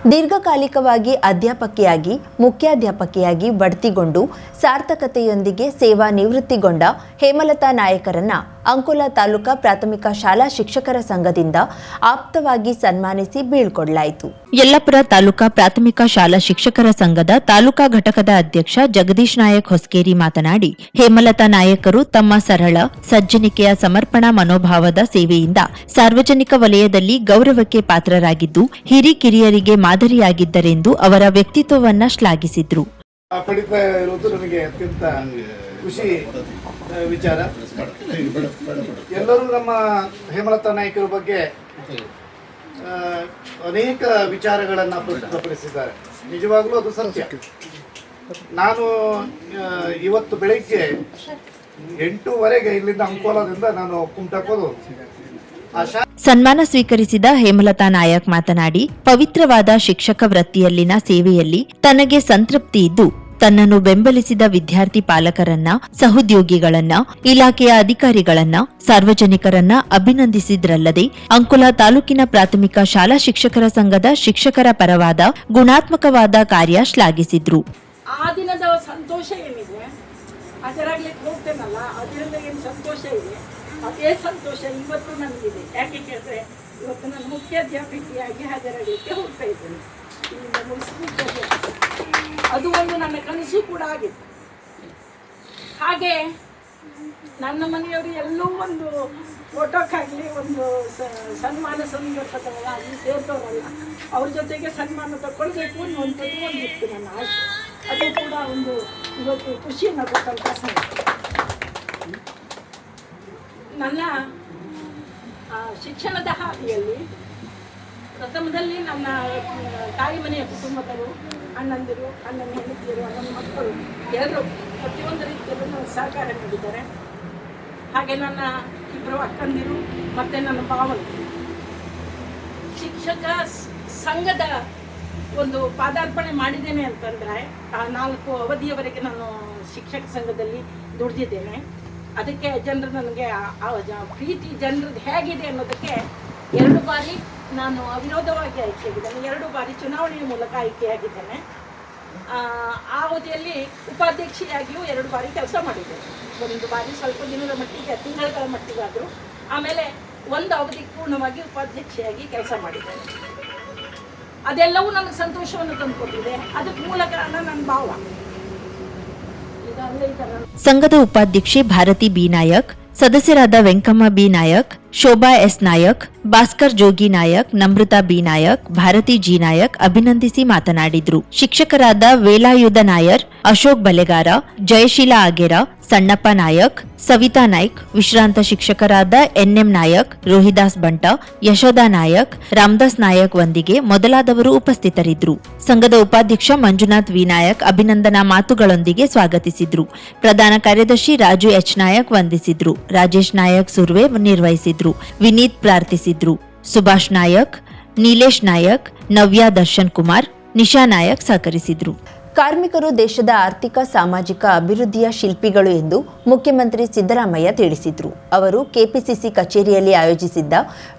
ದೀರ್ಘಕಾಲಿಕವಾಗಿ ಅಧ್ಯಾಪಕಿಯಾಗಿ ಮುಖ್ಯಾಧ್ಯಾಪಕಿಯಾಗಿ ಬಡ್ತಿಗೊಂಡು ಸಾರ್ಥಕತೆಯೊಂದಿಗೆ ಸೇವಾ ನಿವೃತ್ತಿಗೊಂಡ ಹೇಮಲತಾ ನಾಯಕರನ್ನ ಅಂಕೋಲಾ ತಾಲೂಕಾ ಪ್ರಾಥಮಿಕ ಶಾಲಾ ಶಿಕ್ಷಕರ ಸಂಘದಿಂದ ಆಪ್ತವಾಗಿ ಸನ್ಮಾನಿಸಿ ಬೀಳ್ಕೊಡಲಾಯಿತು. ಯಲ್ಲಾಪುರ ತಾಲೂಕಾ ಪ್ರಾಥಮಿಕ ಶಾಲಾ ಶಿಕ್ಷಕರ ಸಂಘದ ತಾಲೂಕಾ ಘಟಕದ ಅಧ್ಯಕ್ಷ ಜಗದೀಶ್ ನಾಯಕ್ ಹೊಸಕೇರಿ ಮಾತನಾಡಿ, ಹೇಮಲತಾ ನಾಯಕರು ತಮ್ಮ ಸರಳ ಸಜ್ಜನಿಕೆಯ ಸಮರ್ಪಣಾ ಮನೋಭಾವದ ಸೇವೆಯಿಂದ ಸಾರ್ವಜನಿಕ ವಲಯದಲ್ಲಿ ಗೌರವಕ್ಕೆ ಪಾತ್ರರಾಗಿದ್ದು ಹಿರಿಕಿರಿಯರಿಗೆ ಮಾದರಿಯಾಗಿದ್ದರೆಂದು ಅವರ ವ್ಯಕ್ತಿತ್ವವನ್ನ ಶ್ಲಾಘಿಸಿದ್ರು. ಪಡಿತಾ ಇರುವುದು ನನಗೆ ಅತ್ಯಂತ ಖುಷಿ ವಿಚಾರ. ಎಲ್ಲರೂ ನಮ್ಮ ಹೇಮಲತಾ ನಾಯಕರ ಬಗ್ಗೆ ಅನೇಕ ವಿಚಾರಗಳನ್ನು ಪ್ರಸ್ತುತಪಡಿಸಿದ್ದಾರೆ. ನಿಜವಾಗ್ಲೂ ಅದು ಸತ್ಯ. ನಾನು ಇವತ್ತು ಬೆಳಿಗ್ಗೆ 8:30 ಇಲ್ಲಿಂದ ಅಂಕೋಲಾದಿಂದ ನಾನು ಕುಮಟಾಕೋದು. ಸನ್ಮಾನ ಸ್ವೀಕರಿಸಿದ ಹೇಮಲತಾ ನಾಯಕ್ ಮಾತನಾಡಿ, ಪವಿತ್ರವಾದ ಶಿಕ್ಷಕ ವೃತ್ತಿಯಲ್ಲಿನ ಸೇವೆಯಲ್ಲಿ ತನಗೆ ಸಂತೃಪ್ತಿ ಇದ್ದು ತನ್ನನ್ನು ಬೆಂಬಲಿಸಿದ ವಿದ್ಯಾರ್ಥಿ ಪಾಲಕರನ್ನ, ಸಹೋದ್ಯೋಗಿಗಳನ್ನ, ಇಲಾಖೆಯ ಅಧಿಕಾರಿಗಳನ್ನ, ಸಾರ್ವಜನಿಕರನ್ನ ಅಭಿನಂದಿಸಿದ್ರಲ್ಲದೆ ಅಂಕೋಲಾ ತಾಲೂಕಿನ ಪ್ರಾಥಮಿಕ ಶಾಲಾ ಶಿಕ್ಷಕರ ಸಂಘದ ಶಿಕ್ಷಕರ ಪರವಾದ ಗುಣಾತ್ಮಕವಾದ ಕಾರ್ಯ ಶ್ಲಾಘಿಸಿದ್ರು. ಆ ದಿನದ ಸಂತೋಷ ಏನಿದೆ ಅದರಾಗ್ಲಿಕ್ಕೆ ಹೋಗ್ತೇನಲ್ಲ, ಅದರಿಂದ ಏನು ಸಂತೋಷ ಇದೆ ಅದೇ ಸಂತೋಷ ಇವತ್ತು ನನಗಿದೆ. ಯಾಕೆ ಕೇಳಿದ್ರೆ ಇವತ್ತು ನಾನು ಮುಖ್ಯಾಧ್ಯಾಪಕಿಯಾಗಿ ಹಾಜರಾಗಲಿಕ್ಕೆ ಹೋಗ್ತಾ ಇದ್ದೇನೆ. ಇಲ್ಲಿಂದ ಮುಗಿಸ್ಬಿಟ್ಟು ಅದು ಒಂದು ನನ್ನ ಕನಸು ಕೂಡ ಆಗಿದೆ. ಹಾಗೆ ನನ್ನ ಮನೆಯವರು ಎಲ್ಲೂ ಒಂದು ಫೋಟೋಕ್ಕಾಗಲಿ ಒಂದು ಸನ್ಮಾನ ಸಂದರ್ಭದಲ್ಲಿ ಸೇರ್ತವರಲ್ಲ, ಅವ್ರ ಜೊತೆಗೆ ಸನ್ಮಾನ ತಗೊಳ್ಬೇಕು ಅನ್ನುವಂಥದ್ದು ಒಂದಿತ್ತು ನನ್ನ ಆಸೆ. ಅದು ಕೂಡ ಒಂದು ಇವತ್ತು ಖುಷಿಯನ್ನು ಕೊಟ್ಟಂಥ ಸಂಗತಿ. ನನ್ನ ಶಿಕ್ಷಣದ ಹಾದಿಯಲ್ಲಿ ಪ್ರಥಮದಲ್ಲಿ ನನ್ನ ತಾಯಿ ಮನೆಯ ಕುಟುಂಬದವರು, ಅಣ್ಣಂದಿರು, ಅಣ್ಣನ ಹೆಂಡತಿಯರು, ಅಣ್ಣನ ಮಕ್ಕಳು ಎಲ್ಲರೂ ಪ್ರತಿಯೊಂದು ರೀತಿಯಲ್ಲೂ ಸಹಕಾರ ನೀಡಿದ್ದಾರೆ. ಹಾಗೆ ನನ್ನ ಇಬ್ಬರು ಅಕ್ಕಂದಿರು ಮತ್ತು ನನ್ನ ಭಾವನು ಶಿಕ್ಷಕ ಸಂಘದ ಒಂದು ಪಾದಾರ್ಪಣೆ ಮಾಡಿದ್ದೇನೆ ಅಂತಂದರೆ 4 ಅವಧಿಯವರೆಗೆ ನಾನು ಶಿಕ್ಷಕ ಸಂಘದಲ್ಲಿ ದುಡಿದಿದ್ದೇನೆ. ಅದಕ್ಕೆ ಜನರು ನನಗೆ ಪ್ರೀತಿ ಜನರದ್ದು ಹೇಗಿದೆ ಅನ್ನೋದಕ್ಕೆ 2 ಬಾರಿ ನಾನು ಅವಿರೋಧವಾಗಿ ಆಯ್ಕೆಯಾಗಿದ್ದೇನೆ. 2 ಬಾರಿ ಚುನಾವಣೆಯ ಮೂಲಕ ಆಯ್ಕೆಯಾಗಿದ್ದೇನೆ. ಆ ಅವಧಿಯಲ್ಲಿ ಉಪಾಧ್ಯಕ್ಷೆಯಾಗಿಯೂ 2 ಬಾರಿ ಕೆಲಸ ಮಾಡಿದ್ದೇನೆ. 1 ಬಾರಿ ಸ್ವಲ್ಪ ದಿನದ ಮಟ್ಟಿಗೆ, ತಿಂಗಳ ಮಟ್ಟಿಗಾದರೂ, ಆಮೇಲೆ 1 ಅವಧಿ ಪೂರ್ಣವಾಗಿ ಉಪಾಧ್ಯಕ್ಷೆಯಾಗಿ ಕೆಲಸ ಮಾಡಿದ್ದೇನೆ. ಅದೆಲ್ಲವೂ ನನಗೆ ಸಂತೋಷವನ್ನು ತಂದುಕೊಟ್ಟಿದೆ. ಅದಕ್ಕೆ ಮೂಲ ಕಾರಣ ನನ್ನ ಭಾವ. ಸಂಘದ ಉಪಾಧ್ಯಕ್ಷೆ ಭಾರತಿ ಬಿ ನಾಯಕ್, ಸದಸ್ಯರಾದ ವೆಂಕಮ್ಮ ಬಿ ನಾಯಕ್, ಶೋಭಾ ಎಸ್ ನಾಯಕ್, ಭಾಸ್ಕರ್ ಜೋಗಿ ನಾಯಕ್, ನಮೃತಾ ಬಿ ನಾಯಕ್, ಭಾರತಿ ಜಿ ನಾಯಕ್ ಅಭಿನಂದಿಸಿ ಮಾತನಾಡಿದ್ರು. ಶಿಕ್ಷಕರಾದ ವೇಲಾಯುಧ ನಾಯರ್, ಅಶೋಕ್ ಬಲೆಗಾರ, ಜಯಶೀಲ ಆಗೇರ, ಸಣ್ಣಪ್ಪ ನಾಯಕ್, ಸವಿತಾ ನಾಯ್ಕ್, ವಿಶ್ರಾಂತ ಶಿಕ್ಷಕರಾದ ಎನ್ಎಂ ನಾಯಕ್, ರೋಹಿದಾಸ್ ಬಂಟ, ಯಶೋಧಾ ನಾಯಕ್, ರಾಮದಾಸ್ ನಾಯಕ್ ವಂದಿಗೆ ಮೊದಲಾದವರು ಉಪಸ್ಥಿತರಿದ್ದರು. ಸಂಘದ ಉಪಾಧ್ಯಕ್ಷ ಮಂಜುನಾಥ್ ವಿ ನಾಯಕ್ ಅಭಿನಂದನಾ ಮಾತುಗಳೊಂದಿಗೆ ಸ್ವಾಗತಿಸಿದ್ರು. ಪ್ರಧಾನ ಕಾರ್ಯದರ್ಶಿ ರಾಜು ಎಚ್ ನಾಯಕ್ ವಂದಿಸಿದ್ರು. ರಾಜೇಶ್ ನಾಯಕ್ ಸುರ್ವೆ ನಿರ್ವಹಿಸಿದ್ರು. ವಿನೀತ್ ಪ್ರಾರ್ಥಿಸಿದ್ರು. ಸುಭಾಷ್ ನಾಯಕ್, ನೀಲೇಶ್ ನಾಯಕ್, ನವ್ಯಾ ದರ್ಶನ್ ಕುಮಾರ್, ನಿಶಾ ನಾಯಕ್ ಸಹಕರಿಸಿದ್ರು. ಕಾರ್ಮಿಕರು ದೇಶದ ಆರ್ಥಿಕ ಸಾಮಾಜಿಕ ಅಭಿವೃದ್ಧಿಯ ಶಿಲ್ಪಿಗಳು ಎಂದು ಮುಖ್ಯಮಂತ್ರಿ ಸಿದ್ದರಾಮಯ್ಯ ತಿಳಿಸಿದರು. ಅವರು ಕೆಪಿಸಿಸಿ ಕಚೇರಿಯಲ್ಲಿ ಆಯೋಜಿಸಿದ್ದ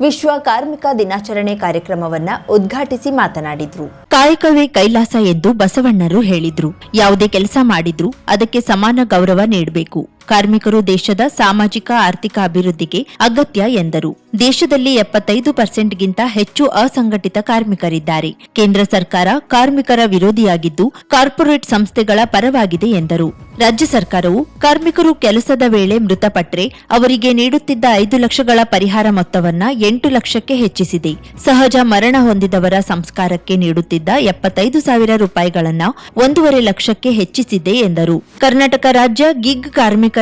ವಿಶ್ವ ಕಾರ್ಮಿಕ ದಿನಾಚರಣೆ ಕಾರ್ಯಕ್ರಮವನ್ನು ಉದ್ಘಾಟಿಸಿ ಮಾತನಾಡಿದರು. ಕಾಯಕವೇ ಕೈಲಾಸ ಎಂದು ಬಸವಣ್ಣರು ಹೇಳಿದ್ರು. ಯಾವುದೇ ಕೆಲಸ ಮಾಡಿದ್ರೂ ಅದಕ್ಕೆ ಸಮಾನ ಗೌರವ ನೀಡಬೇಕು. ಕಾರ್ಮಿಕರು ದೇಶದ ಸಾಮಾಜಿಕ ಆರ್ಥಿಕ ಅಭಿವೃದ್ಧಿಗೆ ಅಗತ್ಯ ಎಂದರು. ದೇಶದಲ್ಲಿ 75% ಹೆಚ್ಚು ಅಸಂಘಟಿತ ಕಾರ್ಮಿಕರಿದ್ದಾರೆ. ಕೇಂದ್ರ ಸರ್ಕಾರ ಕಾರ್ಮಿಕರ ವಿರೋಧಿಯಾಗಿದ್ದು ಕಾರ್ಪೊರೇಟ್ ಸಂಸ್ಥೆಗಳ ಪರವಾಗಿದೆ ಎಂದರು. ರಾಜ್ಯ ಸರ್ಕಾರವು ಕಾರ್ಮಿಕರು ಕೆಲಸದ ವೇಳೆ ಮೃತಪಟ್ಟರೆ ಅವರಿಗೆ ನೀಡುತ್ತಿದ್ದ 5 ಲಕ್ಷಗಳ ಪರಿಹಾರ ಮೊತ್ತವನ್ನ 8 ಲಕ್ಷಕ್ಕೆ ಹೆಚ್ಚಿಸಿದೆ. ಸಹಜ ಮರಣ ಹೊಂದಿದವರ ಸಂಸ್ಕಾರಕ್ಕೆ ನೀಡುತ್ತಿದ್ದ 75,000 ರೂಪಾಯಿಗಳನ್ನ 1.5 ಲಕ್ಷಕ್ಕೆ ಹೆಚ್ಚಿಸಿದೆ ಎಂದರು. ಕರ್ನಾಟಕ ರಾಜ್ಯ ಗಿಗ್ ಕಾರ್ಮಿಕರ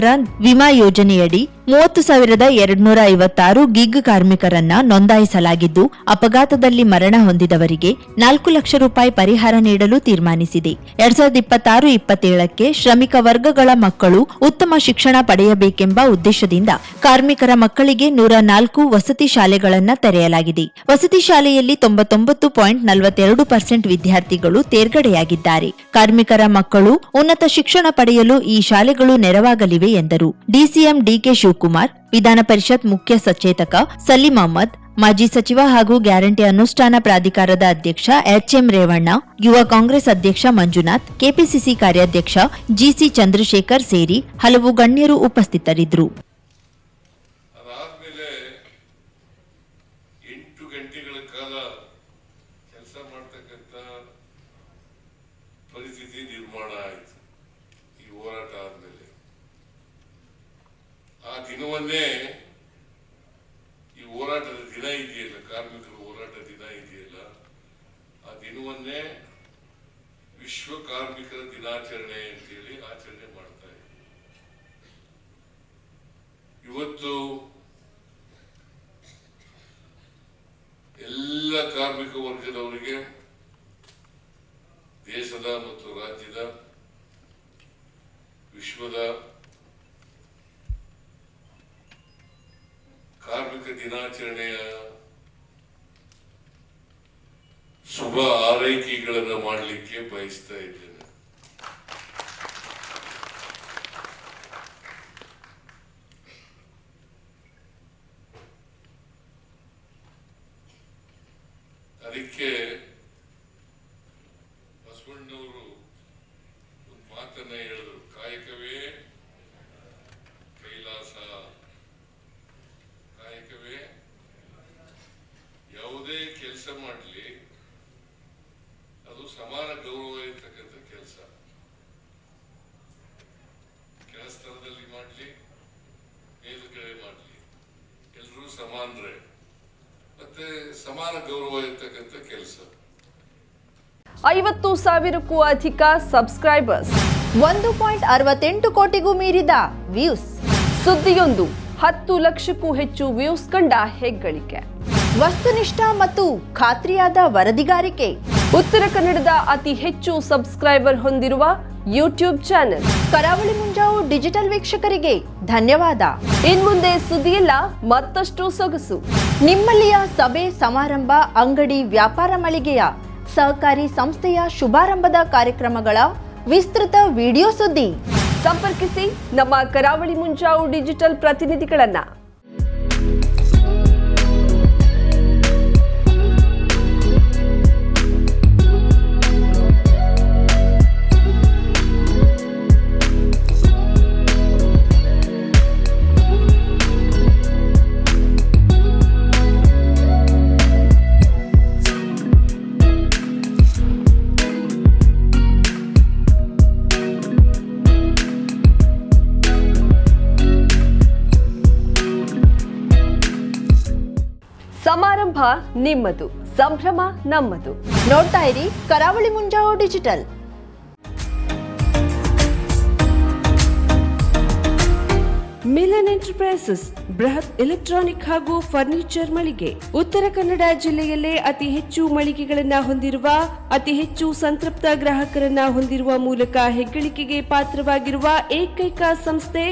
ವಿಮಾ ಯೋಜನೆಯಡಿ 30,256 ಗಿಗ್ ಕಾರ್ಮಿಕರನ್ನ ನೋಂದಾಯಿಸಲಾಗಿದ್ದು ಅಪಘಾತದಲ್ಲಿ ಮರಣ ಹೊಂದಿದವರಿಗೆ 4 ಲಕ್ಷ ರೂಪಾಯಿ ಪರಿಹಾರ ನೀಡಲು ತೀರ್ಮಾನಿಸಿದೆ. 2026-27ಕ್ಕೆ ಶ್ರಮಿಕ ವರ್ಗಗಳ ಮಕ್ಕಳು ಉತ್ತಮ ಶಿಕ್ಷಣ ಪಡೆಯಬೇಕೆಂಬ ಉದ್ದೇಶದಿಂದ ಕಾರ್ಮಿಕರ ಮಕ್ಕಳಿಗೆ 104 ವಸತಿ ಶಾಲೆಗಳನ್ನು ತೆರೆಯಲಾಗಿದೆ. ವಸತಿ ಶಾಲೆಯಲ್ಲಿ 99.42% ವಿದ್ಯಾರ್ಥಿಗಳು ತೇರ್ಗಡೆಯಾಗಿದ್ದಾರೆ. ಕಾರ್ಮಿಕರ ಮಕ್ಕಳು ಉನ್ನತ ಶಿಕ್ಷಣ ಪಡೆಯಲು ಈ ಶಾಲೆಗಳು ನೆರವಾಗಲಿವೆ ಎಂದರು. ಡಿಸಿಎಂ ಡಿಕೆ ಶಿವಕುಮಾರ್, ವಿಧಾನ ಪರಿಷತ್ ಮುಖ್ಯ ಸಚೇತಕ ಸಲೀಂ ಅಹಮದ್, ಮಾಜಿ ಸಚಿವ ಹಾಗೂ ಗ್ಯಾರಂಟಿ ಅನುಷ್ಠಾನ ಪ್ರಾಧಿಕಾರದ ಅಧ್ಯಕ್ಷ ಎಚ್ಎಂ ರೇವಣ್ಣ, ಯುವ ಕಾಂಗ್ರೆಸ್ ಅಧ್ಯಕ್ಷ ಮಂಜುನಾಥ್, ಕೆಪಿಸಿಸಿ ಕಾರ್ಯಾಧ್ಯಕ್ಷ ಜಿಸಿ ಚಂದ್ರಶೇಖರ್ ಸೇರಿ ಹಲವು ಗಣ್ಯರು ಉಪಸ್ಥಿತರಿದ್ದರು. ಅದಾದ್ಮೇಲೆ 8 ಗಂಟೆಗಳ ಕಾಲ ಕೆಲಸ ಮಾಡ್ತಕ್ಕಂಥ ಪರಿಸ್ಥಿತಿ ನಿರ್ಮಾಣ ಆಯಿತು. ಈ ಹೋರಾಟ ಆದ್ಮೇಲೆ ಆ ದಿನವನ್ನೇ, ಈ ಹೋರಾಟದ ದಿನ ಇದೆಯಲ್ಲ, ಕಾರ್ಮಿಕರ ಹೋರಾಟ ದಿನ ಇದೆಯಲ್ಲ, ಆ ದಿನವನ್ನೇ ವಿಶ್ವ ಕಾರ್ಮಿಕರ ದಿನಾಚರಣೆ ಅಂತೇಳಿ ಆಚರಣೆ ಮಾಡ್ತಾ ಇದ್ದೀವಿ. ಇವತ್ತು ಎಲ್ಲ ಕಾರ್ಮಿಕ ವರ್ಗದವರಿಗೆ ದೇಶದ ಮತ್ತು ರಾಜ್ಯದ, ವಿಶ್ವದ ಕಾರ್ಮಿಕ ದಿನಾಚರಣೆಯ ಶುಭ ಆರೈಕೆಗಳನ್ನು ಮಾಡಲಿಕ್ಕೆ ಬಯಸ್ತಾ ಇದ್ದೇನೆ. ಅದಕ್ಕೆ ಬಸವಣ್ಣವರು ಒಂದು ಮಾತನ್ನ ಹೇಳಿದ್ರು, ಕಾಯಕವೇ ಕೈಲಾಸ. ಕಾಯಕವೇ, ಯಾವುದೇ ಕೆಲಸ ಮಾಡಲಿ ಅದು ಸಮಾನ ಗೌರವ ಇರ್ತಕ್ಕಂಥ ಕೆಲಸ. ಕೆಲಸದಲ್ಲಿ ಮಾಡಲಿ, ಮೇಲುಗಡೆ ಮಾಡಲಿ, ಎಲ್ಲರೂ ಸಮಾನರೇ, ಮತ್ತೆ ಸಮಾನ ಗೌರವ ಇರ್ತಕ್ಕಂಥ ಕೆಲಸ. 50,000ಕ್ಕೂ ಅಧಿಕ ಸಬ್ಸ್ಕ್ರೈಬರ್ಸ್, 1.68 ಕೋಟಿಗೂ ಮೀರಿದ ವ್ಯೂಸ್, ಸುದ್ದಿಯೊಂದು 10 ಲಕ್ಷಕ್ಕೂ ಹೆಚ್ಚು ವ್ಯೂಸ್ ಕಂಡ ಹೆಗ್ಗಳಿಕೆ, ವಸ್ತುನಿಷ್ಠ ಮತ್ತು ಖಾತ್ರಿಯಾದ ವರದಿಗಾರಿಕೆ, ಉತ್ತರ ಕನ್ನಡದ ಅತಿ ಹೆಚ್ಚು ಸಬ್ಸ್ಕ್ರೈಬರ್ ಹೊಂದಿರುವ ಯೂಟ್ಯೂಬ್ ಚಾನೆಲ್. ಕರಾವಳಿ ಮುಂಜಾವು ಡಿಜಿಟಲ್ ವೀಕ್ಷಕರಿಗೆ ಧನ್ಯವಾದ. ಇನ್ಮುಂದೆ ಸುದ್ದಿಯಲ್ಲ ಮತ್ತಷ್ಟು ಸೊಗಸು. ನಿಮ್ಮಲ್ಲಿಯ ಸಭೆ ಸಮಾರಂಭ, ಅಂಗಡಿ ವ್ಯಾಪಾರ ಮಳಿಗೆಯ, ಸಹಕಾರಿ ಸಂಸ್ಥೆಯ ಶುಭಾರಂಭದ ಕಾರ್ಯಕ್ರಮಗಳ ವಿಸ್ತೃತ ವಿಡಿಯೋ ಸುದ್ದಿ. ಸಂಪರ್ಕಿಸಿ ನಮ್ಮ ಕರಾವಳಿ ಮುಂಜಾವು ಡಿಜಿಟಲ್ ಪ್ರತಿನಿಧಿಗಳನ್ನ. ಸಮಾರಂಭ ನಿಮ್ಮದು, ಸಂಭ್ರಮ ನಮ್ಮದು. ನೋಡ್ತಾ ಇರಿ ಕರಾವಳಿ ಮುಂಜಾವು ಡಿಜಿಟಲ್. ಮಿಲನ್ ಎಂಟರ್ಪ್ರೈಸಸ್ ಬೃಹತ್ ಎಲೆಕ್ಟ್ರಾನಿಕ್ ಹಾಗೂ ಫರ್ನಿಚರ್ ಮಳಿಗೆ. ಉತ್ತರ ಕನ್ನಡ ಜಿಲ್ಲೆಯಲ್ಲೇ ಅತಿ ಹೆಚ್ಚು ಮಳಿಗೆಗಳನ್ನ ಹೊಂದಿರುವ, ಅತಿ ಹೆಚ್ಚು ಸಂತೃಪ್ತ ಗ್ರಾಹಕರನ್ನ ಹೊಂದಿರುವ ಮೂಲಕ ಹೆಗ್ಗಳಿಕೆಗೆ ಪಾತ್ರವಾಗಿರುವ ಏಕೈಕ ಸಂಸ್ಥೆ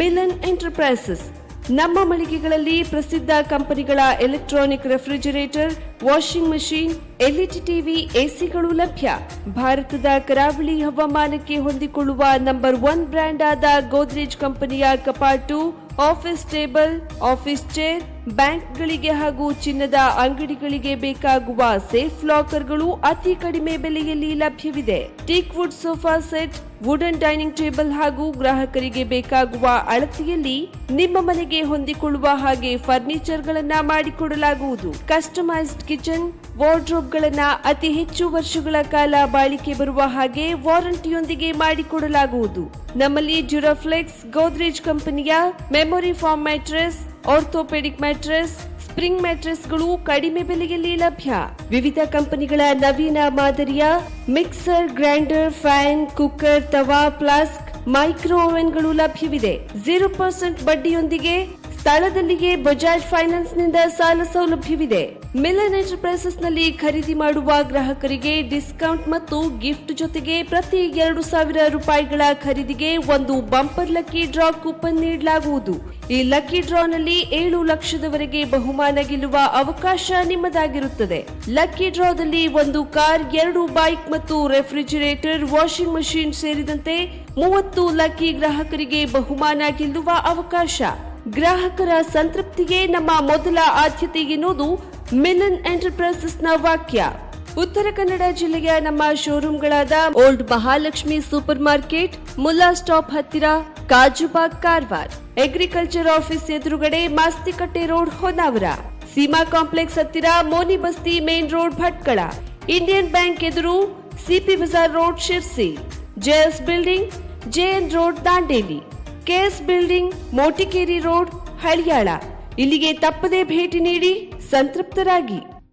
ಮಿಲನ್ ಎಂಟರ್ಪ್ರೈಸಸ್. ನಮ್ಮ ಮಳಿಗೆಗಳಲ್ಲಿ ಪ್ರಸಿದ್ಧ ಕಂಪನಿಗಳ electronic refrigerator, washing machine, LED TV, ಎಸಿಗಳು ಲಭ್ಯ. ಭಾರತದ ಕರಾವಳಿ ಹವಾಮಾನಕ್ಕೆ ಹೊಂದಿಕೊಳ್ಳುವ ನಂಬರ್ 1 ಬ್ರ್ಯಾಂಡ್ ಆದ ಗೋದ್ರೇಜ್ ಕಂಪನಿಯ ಕಪಾಟು, ಆಫೀಸ್ ಟೇಬಲ್, ಆಫೀಸ್ ಚೇರ್, ಬ್ಯಾಂಕ್ಗಳಿಗೆ ಹಾಗೂ ಚಿನ್ನದ ಅಂಗಡಿಗಳಿಗೆ ಬೇಕಾಗುವ ಸೇಫ್ ಲಾಕರ್ಗಳು ಅತಿ ಕಡಿಮೆ ಬೆಲೆಯಲ್ಲಿ ಲಭ್ಯವಿದೆ. Teak wood sofa set, wooden dining table ಹಾಗೂ ಗ್ರಾಹಕರಿಗೆ ಬೇಕಾಗುವ ಅಳತೆಯಲ್ಲಿ ನಿಮ್ಮ ಮನೆಗೆ ಹೊಂದಿಕೊಳ್ಳುವ ಹಾಗೆ ಫರ್ನಿಚರ್ ಗಳನ್ನ ಮಾಡಿಕೊಡಲಾಗುವುದು. ಕಸ್ಟಮೈಸ್ಡ್ ಕಿಚನ್, ವಾರ್ಡ್ರೋಬ್ ಗಳನ್ನ ಅತಿ ಹೆಚ್ಚು ವರ್ಷಗಳ ಕಾಲ ಬಾಳಿಕೆ ಬರುವ ಹಾಗೆ ವಾರಂಟಿಯೊಂದಿಗೆ ಮಾಡಿಕೊಡಲಾಗುವುದು. ನಮ್ಮಲ್ಲಿ ಡ್ಯೂರಾಫ್ಲೆಕ್ಸ್, ಗೋದ್ರೇಜ್ ಕಂಪನಿಯ memory foam mattress, orthopedic mattress, spring ಮ್ಯಾಟ್ರೆಸ್ಗಳು ಕಡಿಮೆ ಬೆಲೆಯಲ್ಲಿ ಲಭ್ಯ. ವಿವಿಧ ಕಂಪನಿಗಳ ನವೀನ ಮಾದರಿಯ ಮಿಕ್ಸರ್, ಗ್ರೈಂಡರ್, ಫ್ಯಾನ್, ಕುಕ್ಕರ್, ತವಾ, ಫ್ಲಾಸ್ಕ್, ಮೈಕ್ರೋ ಓವೆನ್ಗಳು ಲಭ್ಯವಿದೆ. 0% ಬಡ್ಡಿಯೊಂದಿಗೆ ಸ್ಥಳದಲ್ಲಿಯೇ ಬಜಾಜ್ ಫೈನಾನ್ಸ್ ನಿಂದ ಸಾಲ ಸೌಲಭ್ಯವಿದೆ. ಮಿಲನ್ ಎಂಟರ್ಪ್ರೈಸಸ್ ನಲ್ಲಿ ಖರೀದಿ ಮಾಡುವ ಗ್ರಾಹಕರಿಗೆ ಡಿಸ್ಕೌಂಟ್ ಮತ್ತು ಗಿಫ್ಟ್ ಜೊತೆಗೆ ಪ್ರತಿ 2,000 ರೂಪಾಯಿಗಳ ಖರೀದಿಗೆ ಒಂದು ಬಂಪರ್ ಲಕ್ಕಿ ಡ್ರಾ ಕೂಪನ್ ನೀಡಲಾಗುವುದು. ಈ ಲಕ್ಕಿ ಡ್ರಾನಲ್ಲಿ 7 ಲಕ್ಷದವರೆಗೆ ಬಹುಮಾನ ಗೆಲ್ಲುವ ಅವಕಾಶ ನಿಮ್ಮದಾಗಿರುತ್ತದೆ. ಲಕ್ಕಿ ಡ್ರಾದಲ್ಲಿ 1 ಕಾರ್, 2 ಬೈಕ್ ಮತ್ತು ರೆಫ್ರಿಜರೇಟರ್, ವಾಷಿಂಗ್ ಮಷೀನ್ ಸೇರಿದಂತೆ 30 ಲಕ್ಕಿ ಗ್ರಾಹಕರಿಗೆ ಬಹುಮಾನ ಗೆಲ್ಲುವ ಅವಕಾಶ. ಗ್ರಾಹಕರ ಸಂತೃಪ್ತಿಗೆ ನಮ್ಮ ಮೊದಲ ಆದ್ಯತೆ ಎನ್ನುವುದು ಮಿಲನ್ ಎಂಟರ್ಪ್ರೈಸಸ್ನ ವಾಕ್ಯ. ಉತ್ತರ ಕನ್ನಡ ಜಿಲ್ಲೆಯ ನಮ್ಮ ಶೋರೂಮ್ಗಳಾದ old Mahalakshmi super market, Mulla stop ಹತ್ತಿರ, ಕಾಜುಬಾಗ್ ಕಾರವಾರ, ಅಗ್ರಿಕಲ್ಚರ್ ಆಫೀಸ್ ಎದುರುಗಡೆ ಮಾಸ್ತಿಕಟ್ಟೆ ರೋಡ್ ಹೊನ್ನಾವರ, ಸೀಮಾ ಕಾಂಪ್ಲೆಕ್ಸ್ ಹತ್ತಿರ Moni Basti main road Bhatkal, Indian bank ಎದುರು CP Bazaar road Sirsi, JS building JN road Dandeli, KS building Motikeri road Haliyal. ಇಲ್ಲಿಗೆ ತಪ್ಪದೇ ಭೇಟಿ ನೀಡಿ ಸಂತೃಪ್ತರಾಗಿ.